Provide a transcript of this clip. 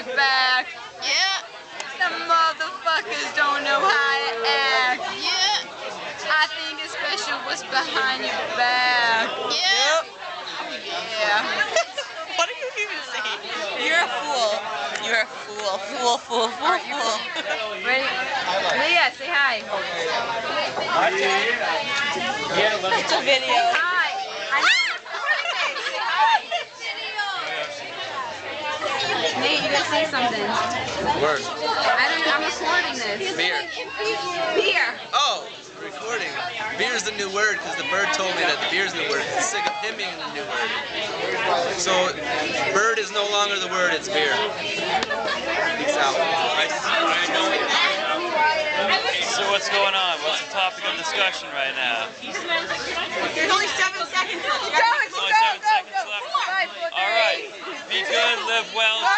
you back. Yeah. The motherfuckers don't know how to act. Yeah. I think it's special what's behind your back. Yeah. Yeah. What are you even saying? You're a fool. You're a fool. Fool, fool, fool, fool. Ready? Leah, say hi. It's a video. Hi. I'm recording it. Say hi. Nate, you gotta say something. Word. I'm recording this. Beer. Beer. Oh, recording. Beer's the new word because the bird told me that the beer's the new word. He's sick of him being the new word. So, bird is no longer the word, it's beer. Peace out. So what's going on? What's the topic of discussion right now? There's only 7 seconds left. Only 7 seconds left. All right. Be good, live well.